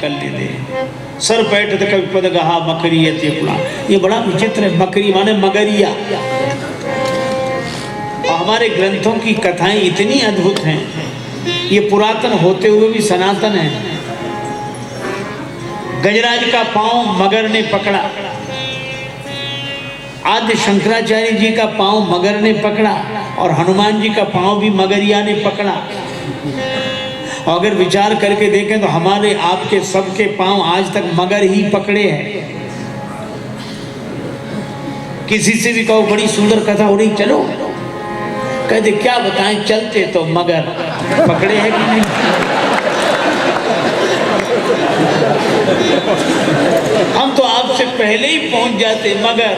निकलने दे। सर बैठत कवि पद गहा मकरिया तेपड़ा। ये बड़ा विचित्र है, मकरी माने मगरिया। हमारे ग्रंथों की कथाएं इतनी अद्भुत हैं, ये पुरातन होते हुए भी सनातन है। गजराज का पांव मगर ने पकड़ा, आद्य शंकराचार्य जी का पांव मगर ने पकड़ा और हनुमान जी का पांव भी मगरिया ने पकड़ा। और अगर विचार करके देखें तो हमारे आपके सबके पांव आज तक मगर ही पकड़े हैं। किसी से भी कहो बड़ी सुंदर कथा हो रही, चलो, कहते क्या बताएं, चलते तो मगर पकड़े हैं कि नहीं। हम तो आपसे पहले ही पहुंच जाते, मगर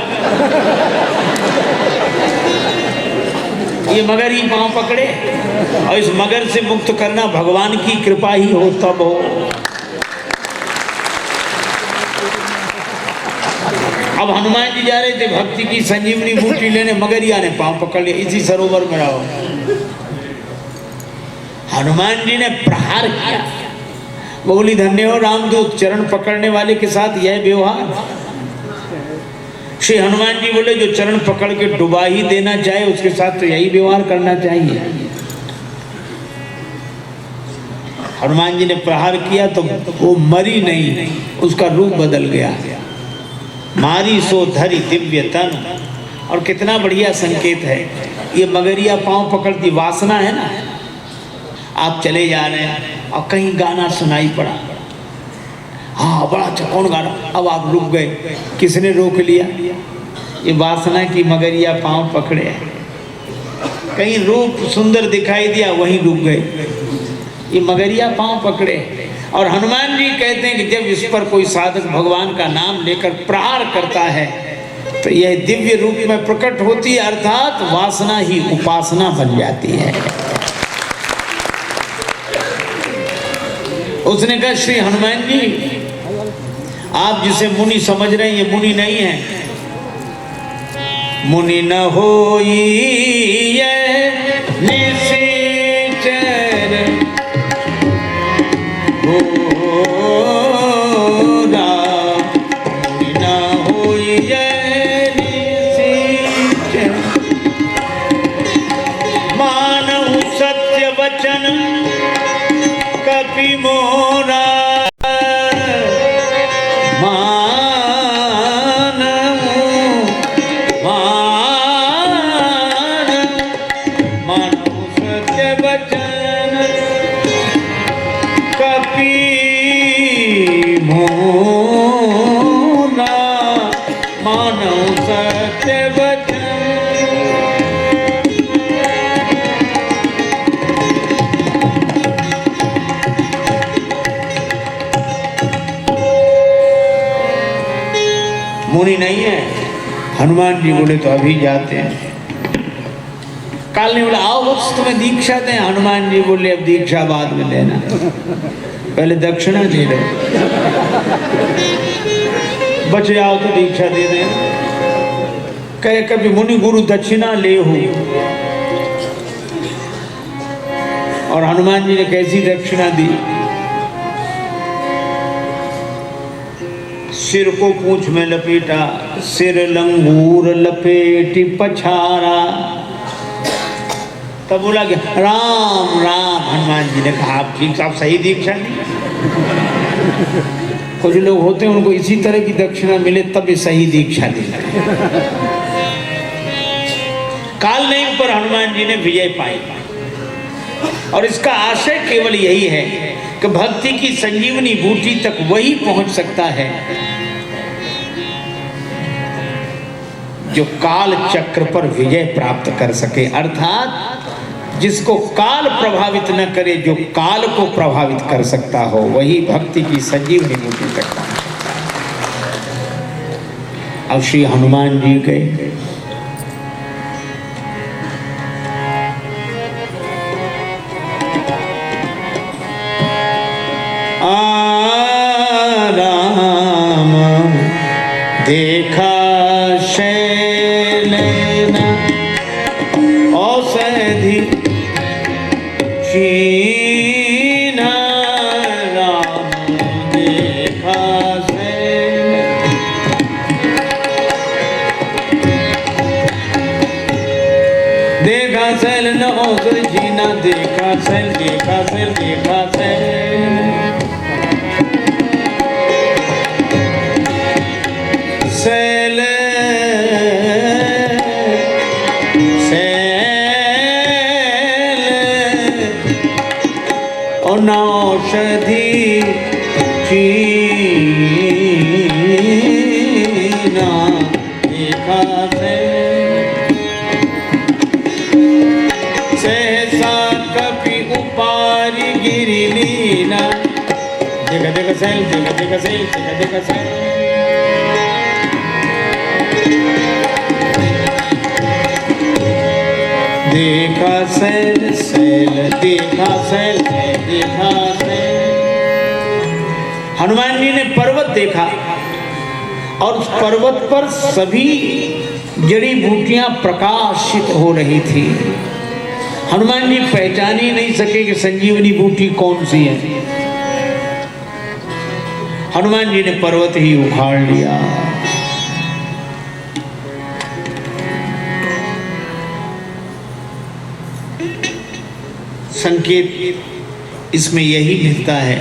ये मगर ही पांव पकड़े। और इस मगर से मुक्त करना भगवान की कृपा ही हो तब हो। अब हनुमान जी जा रहे थे भक्ति की संजीवनी बूटी लेने, मगरिया ने पांव पकड़ लिया, इसी सरोवर में रहो। हनुमान जी ने प्रहार किया, बोली धन्य हो रामदूत, चरण पकड़ने वाले के साथ यह व्यवहार। श्री हनुमान जी बोले जो चरण पकड़ के डुबा ही देना चाहे उसके साथ तो यही व्यवहार करना चाहिए। हनुमान जी ने प्रहार किया तो वो मरी नहीं, उसका रूप बदल गया। मारी सो धरी दिव्य तन। और कितना बढ़िया संकेत है ये, मगरिया पांव पकड़ती वासना है ना। आप चले जा रहे हैं और कहीं गाना सुनाई पड़ा, हाँ बड़ा अच्छा, कौन गा रहा, अब आप रुक गए, किसने रोक लिया? ये वासना की मगरिया पांव पकड़े हैं। कहीं रूप सुंदर दिखाई दिया, वहीं रुक गए, ये मगरिया पांव पकड़े। और हनुमान जी कहते हैं कि जब इस पर कोई साधक भगवान का नाम लेकर प्रहार करता है तो यह दिव्य रूप में प्रकट होती है, अर्थात वासना ही उपासना बन जाती है। उसने कहा श्री हनुमान जी, आप जिसे मुनि समझ रहे हैं ये मुनि नहीं है। मुनि न होई ये निश्चर हो राम, मुनि न होई ये निश्चर, मानव सत्य वचन कपि मोरा, मुनि नहीं है। हनुमान जी बोले तो अभी जाते हैं। काल ने बोला आओ बस तुम्हें दीक्षा दें। हनुमान जी बोले अब दीक्षा बाद में देना, पहले दक्षिणा दे दो, बच जाओ तो दीक्षा दे दें। कहे कभी मुनि गुरु दक्षिणा ले हो। और हनुमान जी ने कैसी दक्षिणा दी? सिर को पूंछ में लपेटा, सिर लंगूर लपेटी पछारा। तब बोला कि राम राम। हनुमान जी ने कहा आप ठीक, आप सही दीक्षा दी। कुछ लोग होते हैं उनको इसी तरह की दक्षिणा मिले तब ये सही दीक्षा दी। काल नहीं पर हनुमान जी ने विजय पाई। और इसका आशय केवल यही है कि भक्ति की संजीवनी बूटी तक वही पहुंच सकता है जो काल चक्र पर विजय प्राप्त कर सके, अर्थात जिसको काल प्रभावित न करे, जो काल को प्रभावित कर सकता हो, वही भक्ति की संजीवनी बूटी तक पहुंचे। अब श्री हनुमान जी गए, राम देखा शैलेन औषधि क्षीण, राम सैल न होग जीना, देखा सैल देखा सैल देखा सैल। सैल सैल और न औषधि चीना, देखा सहसा कभी उपारी गिरी लीना। देखा देखा सैल देखा देखा सैल देखा देखा सैल। देखा सैल सैल देखा सैल देखा सैल। हनुमान जी ने पर्वत देखा और उस पर्वत पर सभी जड़ी बूटियां प्रकाशित हो रही थी। हनुमान जी पहचान ही नहीं सके कि संजीवनी बूटी कौन सी है। हनुमान जी ने पर्वत ही उखाड़ लिया। संकेत इसमें यही मिलता है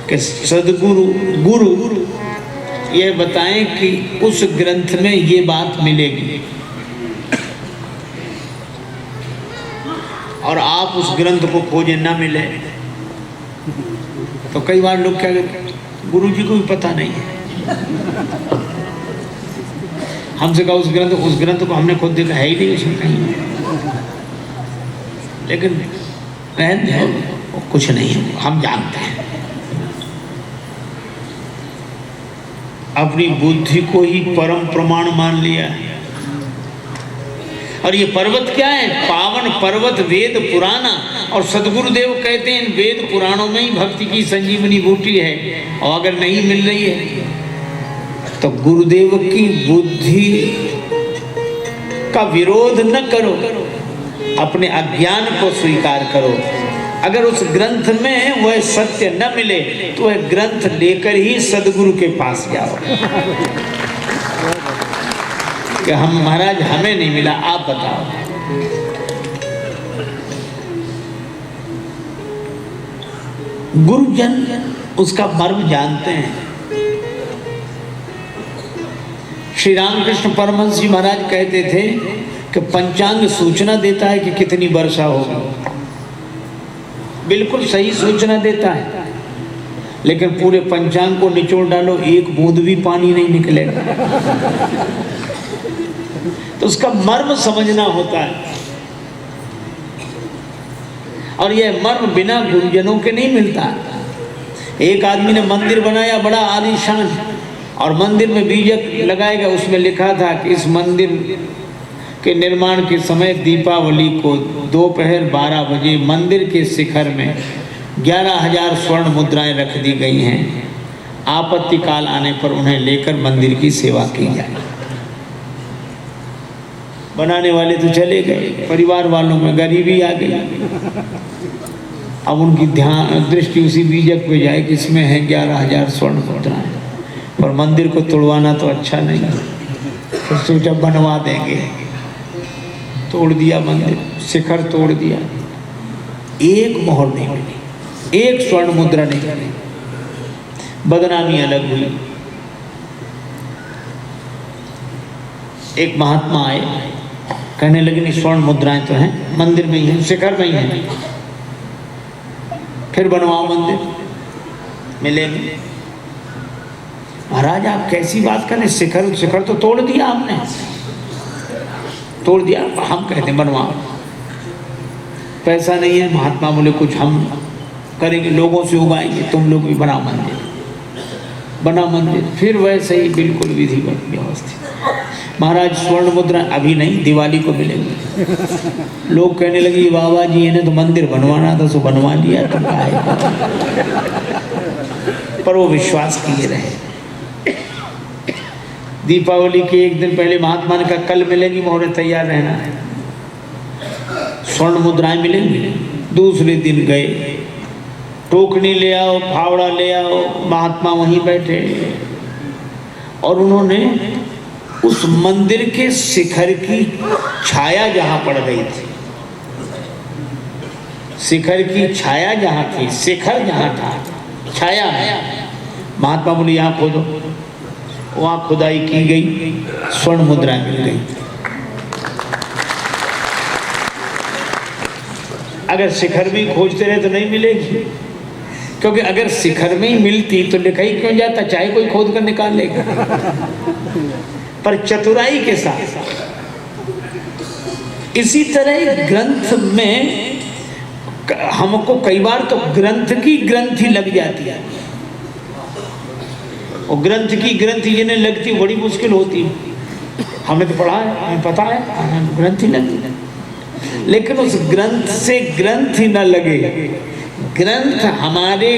कि सदगुरु गुरु यह बताएं कि उस ग्रंथ में ये बात मिलेगी और आप उस ग्रंथ को खोजे ना मिले तो कई बार लोग क्या कहते, गुरु जी को भी पता नहीं है। हमसे कहा उस ग्रंथ को हमने खुद देखा है ही नहीं उसमें कहीं, लेकिन कुछ नहीं है, हम जानते हैं। अपनी बुद्धि को ही परम प्रमाण मान लिया है। और ये पर्वत क्या है? पावन पर्वत वेद पुराना। और सदगुरुदेव कहते हैं वेद पुराणों में ही भक्ति की संजीवनी बूटी है, और अगर नहीं मिल रही है तो गुरुदेव की बुद्धि का विरोध न करो, अपने अज्ञान को स्वीकार करो। अगर उस ग्रंथ में वह सत्य न मिले तो वह ग्रंथ लेकर ही सदगुरु के पास जाओ कि हम महाराज हमें नहीं मिला, आप बताओ। गुरुजन उसका मर्म जानते हैं। श्री रामकृष्ण परमहंस जी महाराज कहते थे कि पंचांग सूचना देता है कि कितनी वर्षा होगी, बिल्कुल सही सूचना देता है, लेकिन पूरे पंचांग को निचोड़ डालो एक बूंद भी पानी नहीं निकलेगा। तो उसका मर्म समझना होता है, और यह मर्म बिना गुरुजनों के नहीं मिलता। एक आदमी ने मंदिर बनाया बड़ा आलीशान, और मंदिर में बीजक लगाएगा, उसमें लिखा था कि इस मंदिर के निर्माण के समय दीपावली को दोपहर 12 बजे मंदिर के शिखर में 11,000 स्वर्ण मुद्राएं रख दी गई हैं। आपत्ति काल आने पर उन्हें लेकर मंदिर की सेवा की जाए। बनाने वाले तो चले गए, परिवार वालों में गरीबी आ गई। अब उनकी दृष्टि उसी बीजक पे जाए कि इसमें है 11,000 स्वर्ण मुद्राएं, पर मंदिर को तोड़वाना तो अच्छा नहीं, तो सोचा बनवा देंगे। तोड़ दिया मंदिर, शिखर तोड़ दिया, एक मोहर नहीं मिली, एक स्वर्ण मुद्रा नहीं मिली, बदनामी अलग हुई। एक महात्मा आए, कहने लगे नहीं स्वर्ण मुद्राएं तो हैं मंदिर में ही हैं, शिखर में ही हैं, फिर बनवाओ मंदिर मिलेंगे। महाराज आप कैसी बात करें, शिखर तो तोड़ दिया आपने, तोड़ दिया, हम कहते बनवाओ। पैसा नहीं है, महात्मा बोले कुछ हम करेंगे, लोगों से उगाएंगे, तुम लोग भी बनाओ मंदिर। बना मंदिर, फिर वैसे ही बिल्कुल विधिवत व्यवस्थित। महाराज स्वर्ण मुद्रा अभी नहीं, दिवाली को मिलेंगे। लोग कहने लगे बाबा जी इन्हें तो मंदिर बनवाना था, सो बनवा लिया तो पर वो विश्वास किए रहे। दीपावली के एक दिन पहले महात्मा ने कहा कल मिलेगी मोहरें, तैयार रहना है, स्वर्ण मुद्राएं मिलेंगी। दूसरे दिन गए, टोकनी ले आओ, फावड़ा ले आओ, महात्मा वहीं बैठे, और उन्होंने उस मंदिर के शिखर की छाया जहाँ पड़ गई थी शिखर की छाया जहाँ थी, शिखर जहाँ था, छाया है। महात्मा बोले यहाँ खोदो, वहाँ खुदाई की गई, स्वर्ण मुद्रा मिल गई। अगर शिखर में खोजते रहे तो नहीं मिलेगी, क्योंकि अगर शिखर में ही मिलती तो लिखा ही क्यों जाता, चाहे कोई खोद कर निकाल लेगा। पर चतुराई के साथ इसी तरह ग्रंथ में हमको कई बार तो ग्रंथ की ग्रंथि लग जाती है, और ग्रंथ की ग्रंथि जिन्हें लगती बड़ी मुश्किल होती है। हमने तो पढ़ा है, हमें पता है ग्रंथि लगती है, लेकिन उस ग्रंथ से ग्रंथ ही न लगे। ग्रंथ हमारे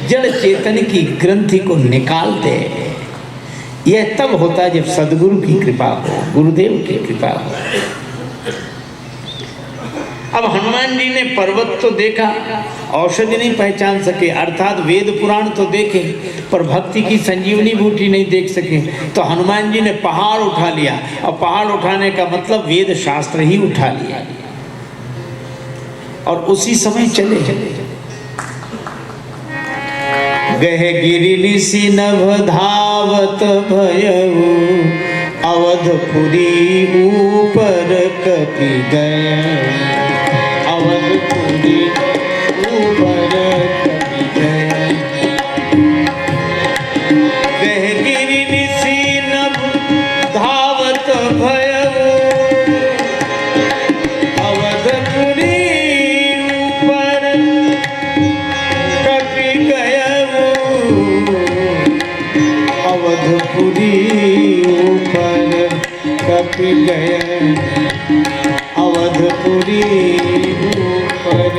जड़ चेतन की ग्रंथि को निकालते हैं। यह तब होता है जब सदगुरु की कृपा हो, गुरुदेव की कृपा हो। अब हनुमान जी ने पर्वत तो देखा, औषधि नहीं पहचान सके, अर्थात वेद पुराण तो देखे, पर भक्ति की संजीवनी बूटी नहीं देख सके। तो हनुमान जी ने पहाड़ उठा लिया, और पहाड़ उठाने का मतलब वेद शास्त्र ही उठा लिया, और उसी समय चले गए। गिरिनिसि नभ धावत भयउ, अवधपुरी ऊपर कपि गए। अवधपुरी ऊपर कपि गए। गए गिरिनिसि नभ धावत भयउ, अवधपुरी ऊपर कपि गयउ। अवधपुरी ऊपर कपि गए। अवधपुरी ऊपर।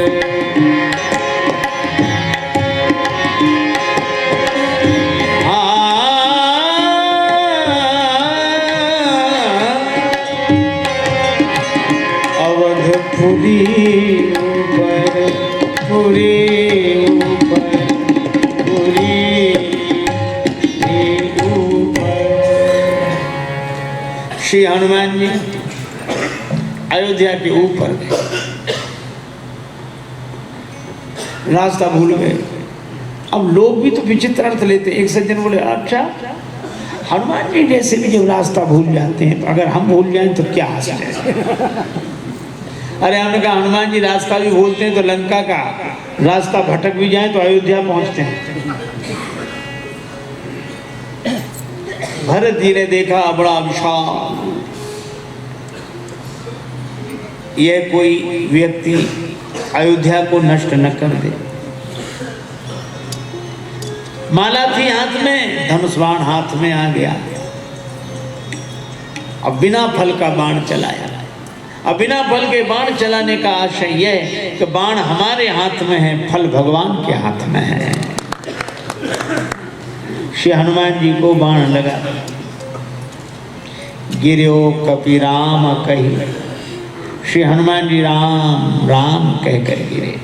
अवधपुरी ऊपर, पुरी ऊपर, पुरी ऊपर। श्री हनुमान जी अयोध्या के ऊपर गए, रास्ता भूल गए। अब लोग भी तो विचित्र अर्थ लेते। एक सज्जन बोले, अच्छा हनुमान जी जैसे भी जब रास्ता भूल जाते हैं, तो अगर हम भूल जाएं तो क्या हासिल है। अरे हमने कहा हनुमान जी रास्ता भी भूलते हैं तो लंका का रास्ता भटक भी जाए तो अयोध्या पहुंचते हैं। भरत जी ने देखा बड़ा विशाल, यह कोई व्यक्ति अयोध्या को नष्ट न कर दे। माला थी हाथ में, धनुष बाण हाथ में आ गया। अब बिना फल का बाण चलाया। अब बिना फल के बाण चलाने का आशय यह कि बाण हमारे हाथ में है, फल भगवान के हाथ में है। श्री हनुमान जी को बाण लगा। गिरो कपि राम कही। श्री हनुमान जी राम राम कह कर गिरे।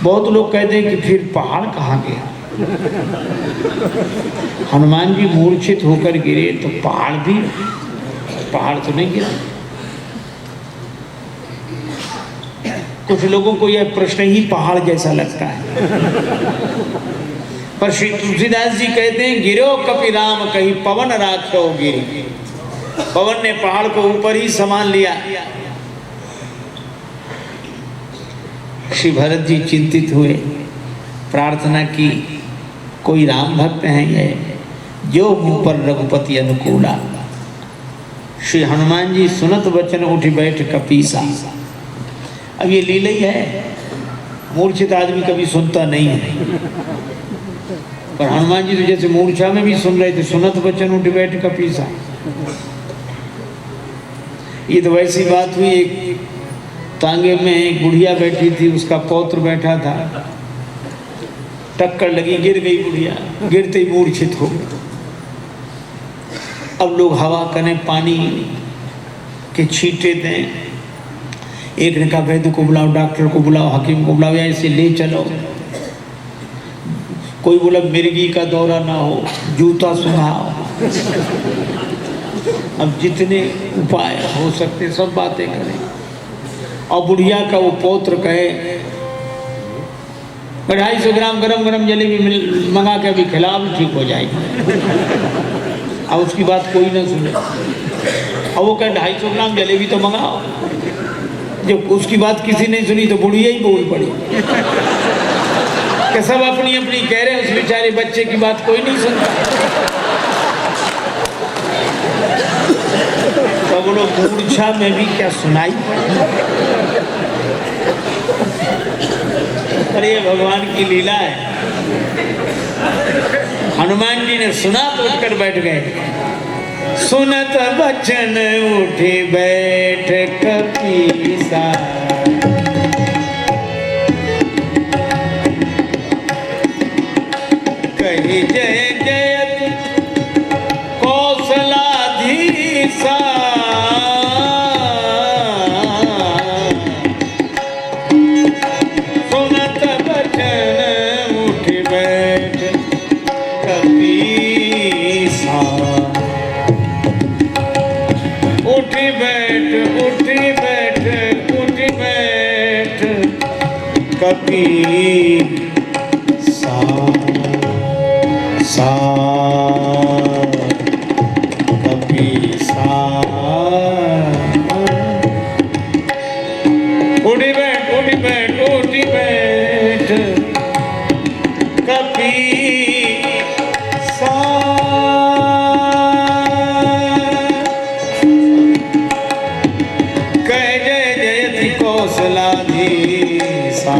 बहुत लोग कहते हैं कि फिर पहाड़ कहाँ गया। हनुमान जी मूर्छित होकर गिरे तो पहाड़ तो नहीं गिरा। कुछ लोगों को यह प्रश्न ही पहाड़ जैसा लगता है, पर श्री तुलसीदास जी कहते हैं गिरो कपि राम कही पवन राख्यो गिरी। पवन ने पहाड़ को ऊपर ही संभाल लिया। श्री भरत जी चिंतित हुए, प्रार्थना की, कोई राम भक्त हैं ये जो मुँह पर रघुपति अनुकूला। श्री हनुमान जी सुनत वचन उठ बैठ कपीसा। अब ये लीला ही है, मूर्छित आदमी कभी सुनता नहीं है, पर हनुमान जी तो जैसे मूर्छा में भी सुन रहे थे। सुनत वचन उठ बैठ कपीसा। ये तो वैसी बात हुई, एक तांगे में एक बुढ़िया बैठी थी, उसका पौत्र बैठा था, टक्कर लगी, गिर गई बुढ़िया, गिरते ही मूर्छित हो गई। अब लोग हवा करें, पानी के छींटे दें। एक ने कहा वैद्य को बुलाओ, डॉक्टर को बुलाओ, हकीम को बुलाओ, या इसे ले चलो। कोई बोला मिर्गी का दौरा ना हो, जूता सुनाओ। अब जितने उपाय हो सकते सब बातें करें। और बुढ़िया का वो पौत्र कहे 250 ग्राम गरम गरम जलेबी मंगा के अभी खिला, भी ठीक हो जाएगी। अब उसकी बात कोई ना सुने, अब वो कहे 250 ग्राम जलेबी तो मंगाओ। जब उसकी बात किसी ने सुनी तो बुढ़िया ही बोल पड़ी कि सब अपनी अपनी कह रहे हैं, उस बेचारे बच्चे की बात कोई नहीं सुनता। तो बोलो मूर्छा में भी क्या सुनाई। अरे ये भगवान की लीला है। हनुमान जी ने सुना तो उठकर बैठ गए। सुनत बचन उठे बैठ कपीसा, कही जय जयति कौशलाधीशा, सुनत बचन उठ बैठ कपीसा, उठ बैठ उठ बैठ उठ बैठ कपीसा, सा कपीसा, उठ बैठ उठ बैठ उठ बैठ कपीसा, कह जय जयति कौशलाधीशा,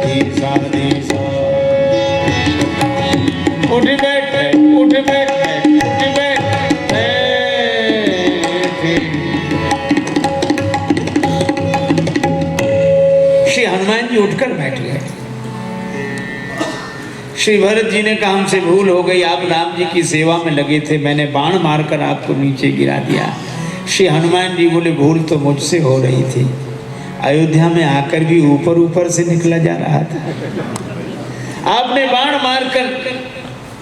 धीशा धीशा, उठ बैठ उठ बैठ उठ बैठ। श्री हनुमान जी उठकर बैठ गए। श्री भरत जी ने कहा हमसे भूल हो गई, आप राम जी की सेवा में लगे थे, मैंने बाण मारकर आपको नीचे गिरा दिया। श्री हनुमान जी बोले भूल तो मुझसे हो रही थी, अयोध्या में आकर भी ऊपर ऊपर से निकला जा रहा था। आपने बाण मारकर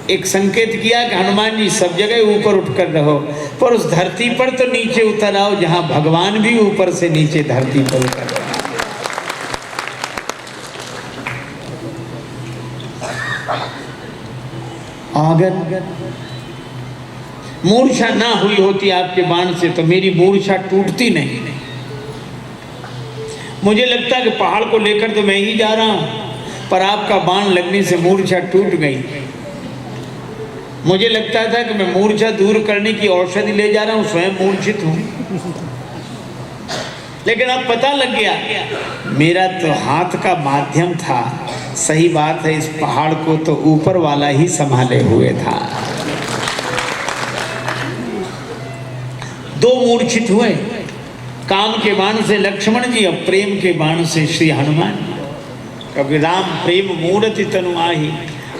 एक संकेत किया कि हनुमान जी सब जगह ऊपर उठकर रहो, पर उस धरती पर तो नीचे उतर आओ जहां भगवान भी ऊपर से नीचे धरती पर उतर रहे। अगर मूर्छा ना हुई होती आपके बाण से तो मेरी मूर्छा टूटती नहीं। मुझे लगता है कि पहाड़ को लेकर तो मैं ही जा रहा हूं, पर आपका बाण लगने से मूर्छा टूट गई। मुझे लगता था कि मैं मूर्छा दूर करने की औषधि ले जा रहा हूं, स्वयं मूर्छित हूं, लेकिन अब पता लग गया मेरा तो हाथ का माध्यम था। सही बात है, इस पहाड़ को तो ऊपर वाला ही संभाले हुए था। दो मूर्छित हुए, काम के बाण से लक्ष्मण जी और प्रेम के बाण से श्री हनुमान जी। कभी राम प्रेम मूर्ति तनु आही,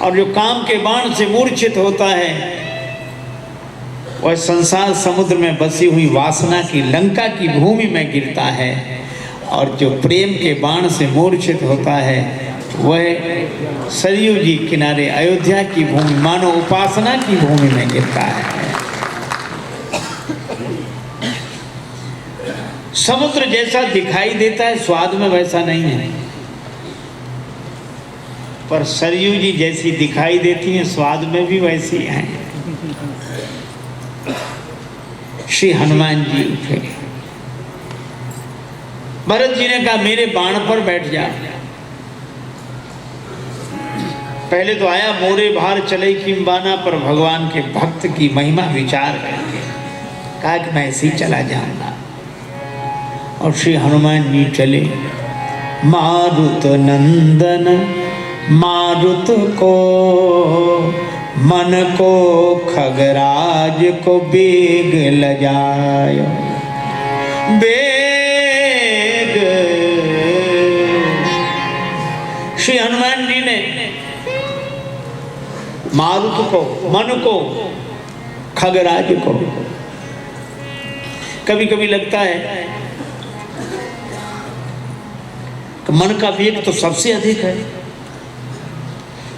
और जो काम के बाण से मूर्छित होता है वह संसार समुद्र में बसी हुई वासना की लंका की भूमि में गिरता है, और जो प्रेम के बाण से मूर्छित होता है वह सरयू जी किनारे अयोध्या की भूमि मानो उपासना की भूमि में गिरता है। समुद्र जैसा दिखाई देता है स्वाद में वैसा नहीं है, पर सरयू जी जैसी दिखाई देती हैं स्वाद में भी वैसी हैं। श्री हनुमान जी उठे। भरत जी ने कहा मेरे बाण पर बैठ जा। पहले तो आया मोरे भार चले किंबाना, पर भगवान के भक्त की महिमा विचार करके कहा कि मैं ऐसे ही चला जाऊंगा। और श्री हनुमान जी चले। मारुत नंदन मारुत को मन को खगराज को बेग लजायो, बेग। श्री हनुमान जी ने मारुत को, मन को, खगराज को। कभी कभी लगता है कि मन का वेग तो सबसे अधिक है।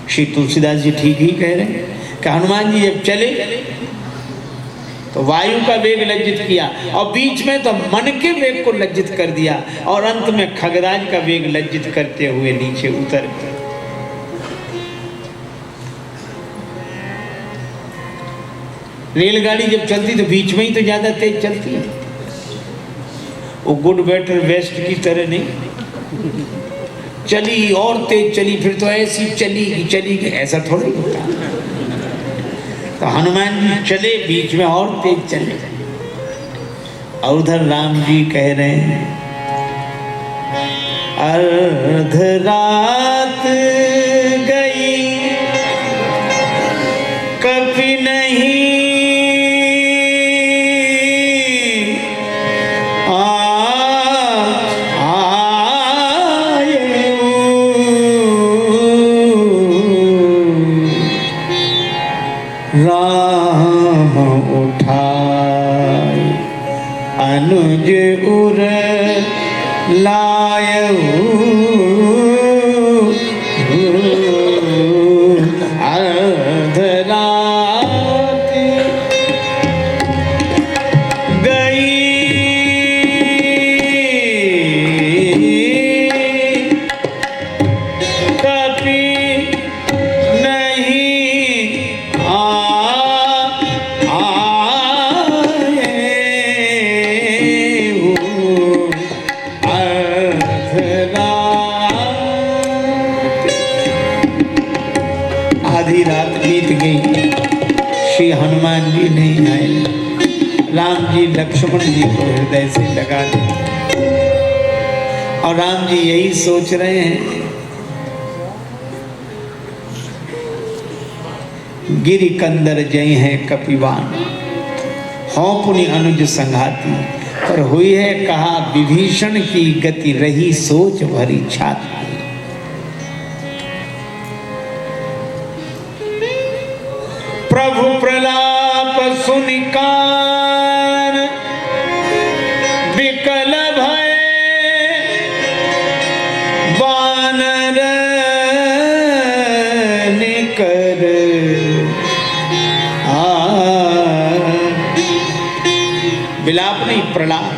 श्री तुलसीदास जी ठीक ही कह रहे हैं कि हनुमान जी जब चले तो वायु का वेग लज्जित किया और बीच में तो मन के वेग को लज्जित कर दिया और अंत में खगराज का वेग लज्जित करते हुए नीचे उतर गए। रेलगाड़ी जब चलती तो बीच में ही तो ज्यादा तेज चलती है, वो गुड बेटर बेस्ट की तरह नहीं चली और तेज चली, फिर तो ऐसी चली कि ऐसा थोड़ा ही होता। तो हनुमान जी चले बीच में और तेज चले और उधर राम जी कह रहे हैं अर्ध रात गई कभी नहीं राम उठाए अनुज उर लायऊ अर्ध रात गई कभी आधी रात बीत गई, श्री हनुमान जी नहीं आए। राम जी लक्ष्मण जी को हृदय से लगा दिया और राम जी यही सोच रहे हैं गिरि कंदर जय हैं कपिवान हों पुनि अनुज संघाती, पर हुई है कहा विभीषण की गति रही सोच भरी छाती। प्रभु प्रलाप सुनि कान विकल भय वानर निकर विलाप नहीं प्रलाप।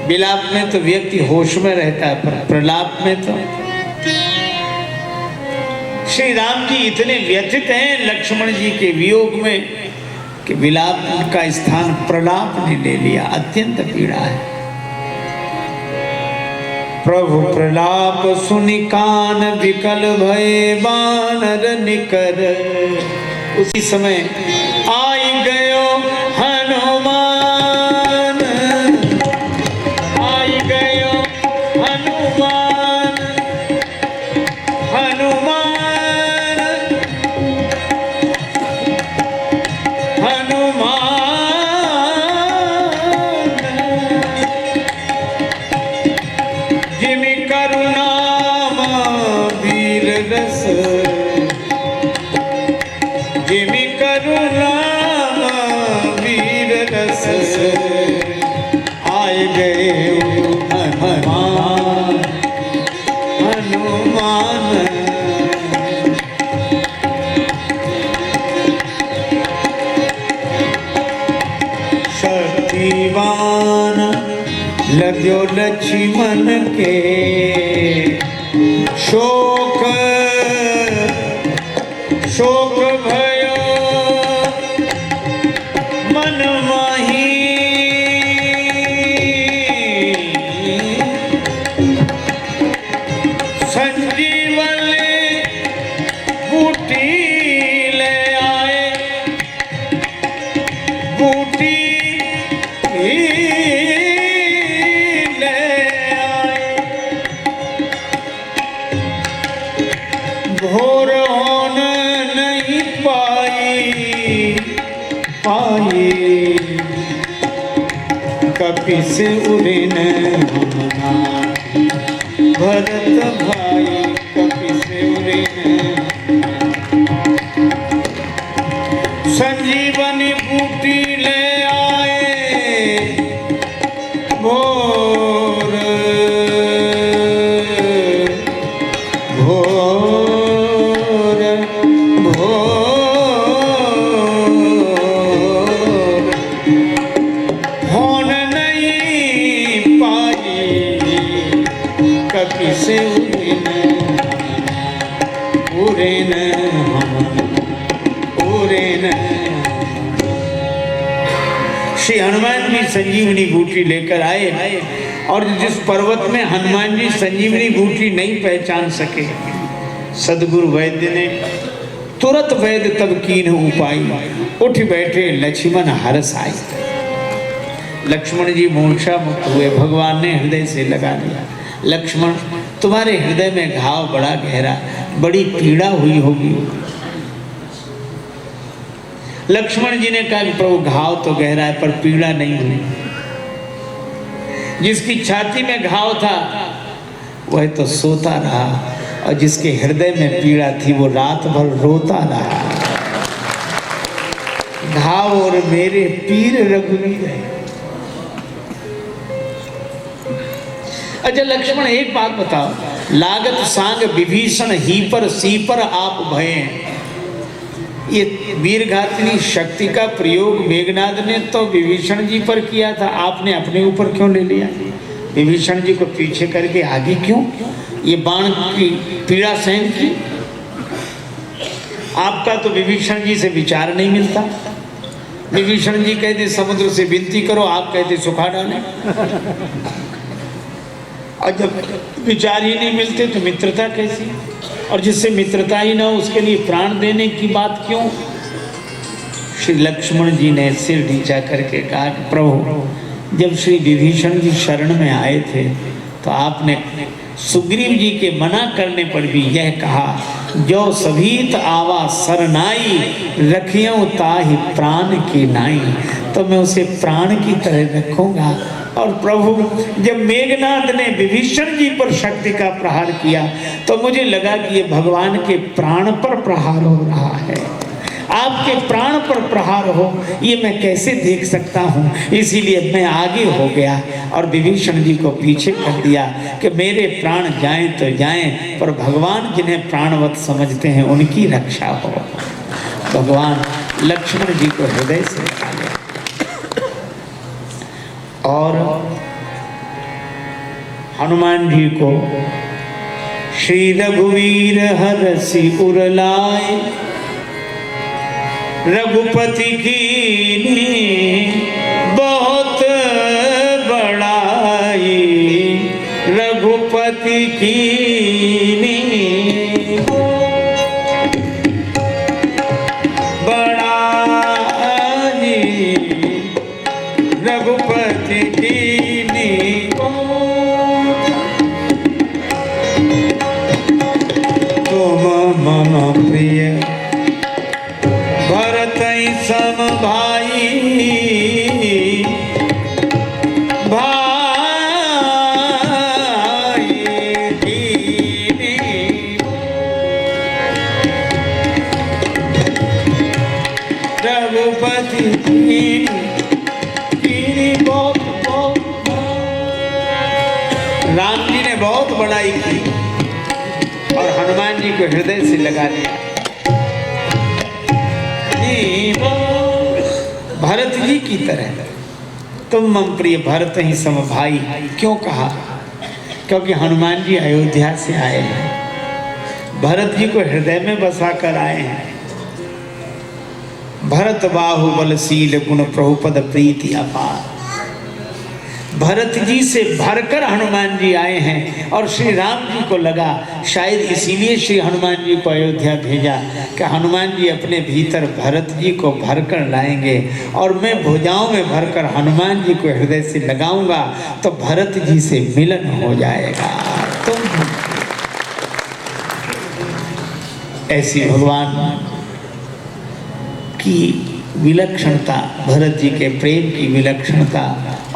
विलाप में तो व्यक्ति होश में रहता है, पर प्रलाप में तो श्री राम जी इतने व्यथित हैं लक्ष्मण जी के वियोग में कि विलाप का स्थान प्रलाप ने ले लिया। अत्यंत पीड़ा है। प्रभु प्रलाप सुनि कान विकल भय वानर निकर, उसी समय आई गयो हनुमान, आई गयो हनुमान, हनुमान जिमि करुणाम वीर रस, जिमि करुणाम वीर रस, आए गए हनुमान, हनुमान शक्तिवान लग्यो लक्ष्मण के शोक, शोक भयो मन माही, संजीवनी बूटी ले आए, बूटी भोर होन नहीं पाई कपि से उड़न भरत भाई, कपि से उड़न संजीवनी बूटी ले आए भोर भोर भोर श्री हनुमान जी संजीवनी बूटी लेकर आए और जिस पर्वत में हनुमान जी संजीवनी बूटी नहीं पहचान सके, सदगुरु वैद्य ने तुरंत वैद्य तब कीन उपाय, उठ बैठे लक्ष्मण हरस आए। लक्ष्मण जी मूर्छा मुक्त हुए, भगवान ने हृदय से लगा दिया। लक्ष्मण, तुम्हारे हृदय में घाव बड़ा गहरा, बड़ी पीड़ा हुई होगी। लक्ष्मण जी ने कहा कि प्रभु घाव तो गहरा है पर पीड़ा नहीं हुई। जिसकी छाती में घाव था वह तो सोता रहा और जिसके हृदय में पीड़ा थी वो रात भर रोता रहा। घाव और मेरे पीर रघुवीर है। अच्छा लक्ष्मण, एक बात बताओ, लागत सांग विभीषण ही पर सी पर आप भय। ये वीरघातिनी शक्ति का प्रयोग मेघनाद ने तो विभीषण जी पर किया था, आपने अपने ऊपर क्यों ले लिया? विभीषण जी को पीछे करके आगे क्यों ये बाण की पीड़ा सहन की? आपका तो विभीषण जी से विचार नहीं मिलता। विभीषण जी कहते समुद्र से विनती करो, आप कहते सुखा डालें। और जब विचार ही नहीं मिलते तो मित्रता कैसी? और जिससे मित्रता ही ना हो उसके लिए प्राण देने की बात क्यों? श्री लक्ष्मण जी ने सिर नीचा करके कहा, प्रभु जब श्री विभीषण जी शरण में आए थे तो आपने सुग्रीव जी के मना करने पर भी यह कहा, जो सभीत आवा सरनाई रखियों ताहि प्राण की नाई। तो मैं उसे प्राण की तरह रखूंगा। और प्रभु जब मेघनाद ने विभीषण जी पर शक्ति का प्रहार किया तो मुझे लगा कि ये भगवान के प्राण पर प्रहार हो रहा है। आपके प्राण पर प्रहार हो ये मैं कैसे देख सकता हूँ, इसीलिए मैं आगे हो गया और विभीषण जी को पीछे कर दिया कि मेरे प्राण जाएं तो जाएं पर भगवान जिन्हें प्राणवत समझते हैं उनकी रक्षा हो। भगवान लक्ष्मण जी को हृदय से निकाले और हनुमान जी को श्री रघुवीर हरसि उरलाए, रघुपति की बहुत बड़ाई, रघुपति की रघुपति की तुम मम प्रिय भरत सम भाई, भाई रघुपति की राम जी ने बहुत बड़ाई की और हनुमान जी को हृदय से लगा लिया। भरत जी की तरह तुम मम प्रिय भरत ही सम भाई क्यों कहा? क्योंकि हनुमान जी अयोध्या से आए हैं, भरत जी को हृदय में बसा कर आए हैं। भरत बाहुबलशील गुण प्रभुपद प्रीति अपार। भरत जी से भरकर हनुमान जी आए हैं और श्री राम जी को लगा शायद इसीलिए श्री हनुमान जी को अयोध्या भेजा कि हनुमान जी अपने भीतर भरत जी को भरकर लाएंगे और मैं भुजाओं में भरकर हनुमान जी को हृदय से लगाऊंगा तो भरत जी से मिलन हो जाएगा। तुम ऐसी भगवान की विलक्षणता, भरत जी के प्रेम की विलक्षणता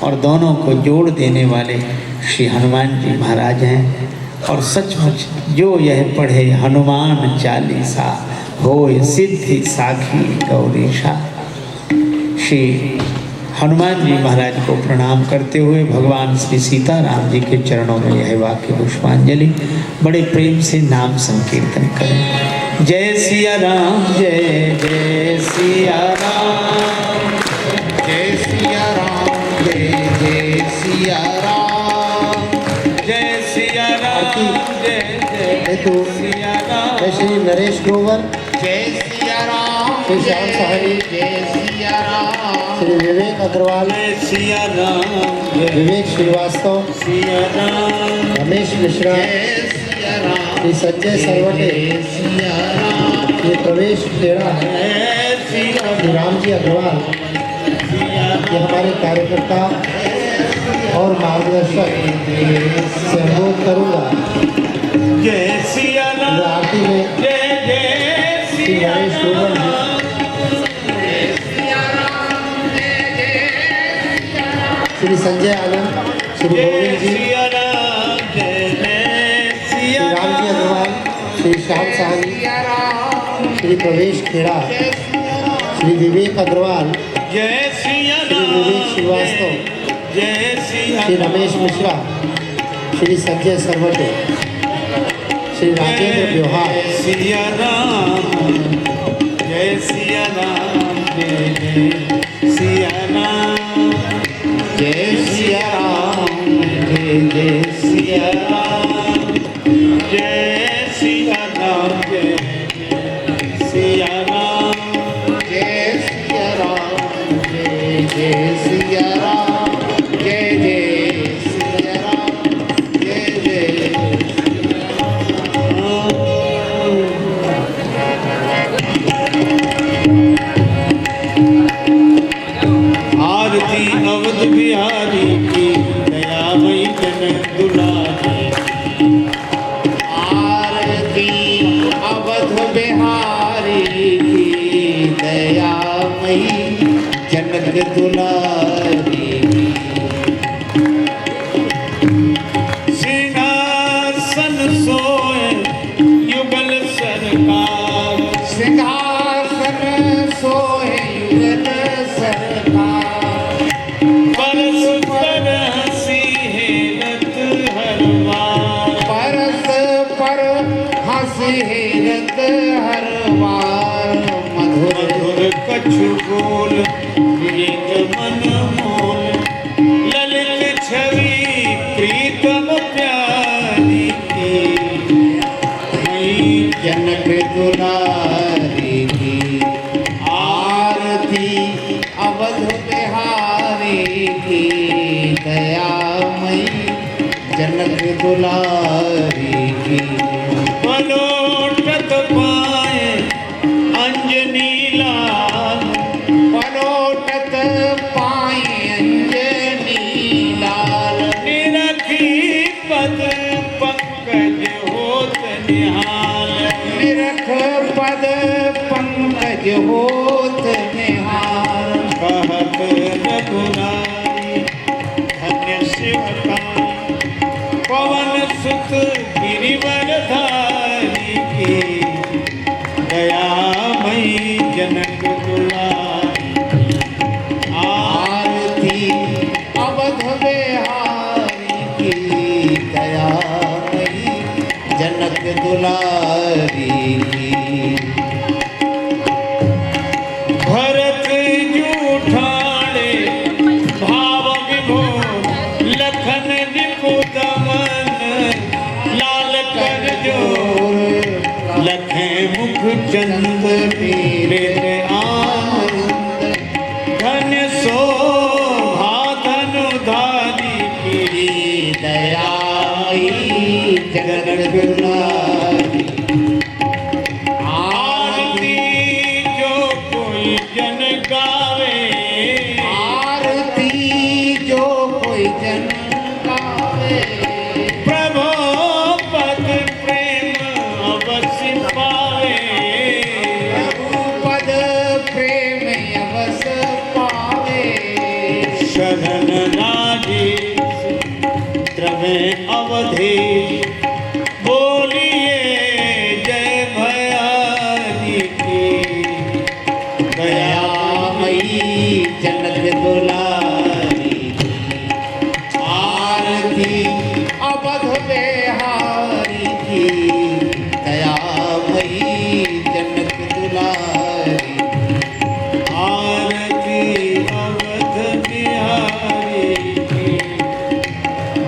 और दोनों को जोड़ देने वाले श्री हनुमान जी महाराज हैं। और सचमुच जो यह पढ़े हनुमान चालीसा होय सिद्धि साखी गौरीशा। श्री हनुमान जी महाराज को प्रणाम करते हुए भगवान श्री सीताराम जी के चरणों में यह वाक्य पुष्पांजलि बड़े प्रेम से नाम संकीर्तन करें। जय सिया राम, जय जय सिया राम, जय सिया राम, जय जय सिया राम, जय सिया राम, जय जय सिया राम। जय श्री नरेश ग्रोवर, जय सिया राम, श्री श्याम सहानी, जय सिया राम, श्री विवेक अग्रवाल, सिया राम विवेक श्रीवास्तव, सिया राम रमेश मिश्रा, सिया राम श्री संजय सरवटे, सिया राम श्री प्रवेश खेड़ा, सिया श्री रामजी अग्रवाल, ये हमारे कार्यकर्ता और मार्गदर्शक से अनुरोध करूँगा जय सिया राम आरती में जय जय श्री सिया नरेश डोगर जी, श्री संजय आनंद, श्री गोविंद जी, सिया राम जय जय श्री सिया रामजी अग्रवाल, श्री श्याम साहनी, श्री प्रवेश खेड़ा, श्री विवेक अग्रवाल, जय सिया श्री विवेक श्रीवास्तव, जय सिया श्री रमेश मिश्रा, श्री संजय सरवटे, श्री राजेंद्र व्यवहार, सिया राम जय सिया राम जय जय सिया राम जय सिया राम जय जय सिया राम जय सिया राम जय सिया राम जय सिया राम जय जय सिया राम जय जय सिया राम जय जय आरती अवध बिहारी की दयामयी जनक दुलारी आरती अवध बिहारी की दयामयी जनक दुलारी सिंहासन सोए युगल सरकार सिंहासन सोए युगल सरकार परस पर हंसी हेरत हर बार परस पर हंसी हेरत हर बार मधुर मधुर कछु बोल प्रीत मन मोल ललित छवि प्रीतम प्यारी की मई जनक दुलारी की आरती अवध बिहारी की दयामयी जनक दुलारी की पलोटत पाए अंजनी लाल पलोटत पाए अंजनी लाल निरखी पद पंकज होत निहाल निरख पद पंकज होत निहार कहत रघुनाई धन्य शिवकाई पवन सुत गिरिवर धारी की दयामयी जनक दुलारी आरती अवध बिहारी की दयामयी जनक दुलारी की भरत जूठाड़े भाव विभोर लखन निपुत मन लाल कर जोर लखे मुख चंद मेरे आनंद धन्य शोभा धनु धारी की दयामयी जनक दुलारी आरती जो कोई जन गावे आरती जो कोई जन गावे प्रभो पद प्रेम अवश्य पावे प्रभु पद प्रेम अवस पावे शरण राजेश द्रवे अवधि बोलिए जय भयारी की दयामयी जनक दुलारी आरती अवध बिहारी की दयामयी जनक दुलारी आरती अवध बिहारी की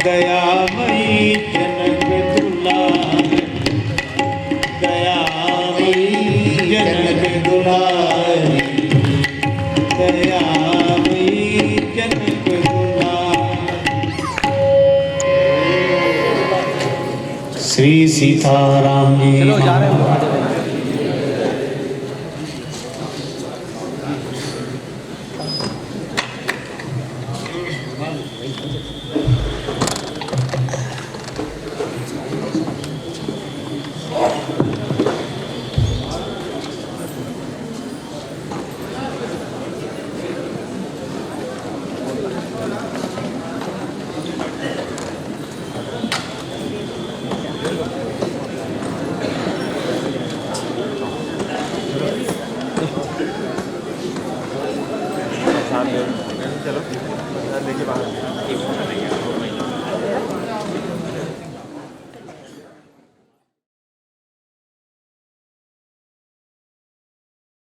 दयामयी जनक दुलारी दयामयी जनक दुलारी दयामयी श्री सीताराम जी महाराज। चलो लेके बाहर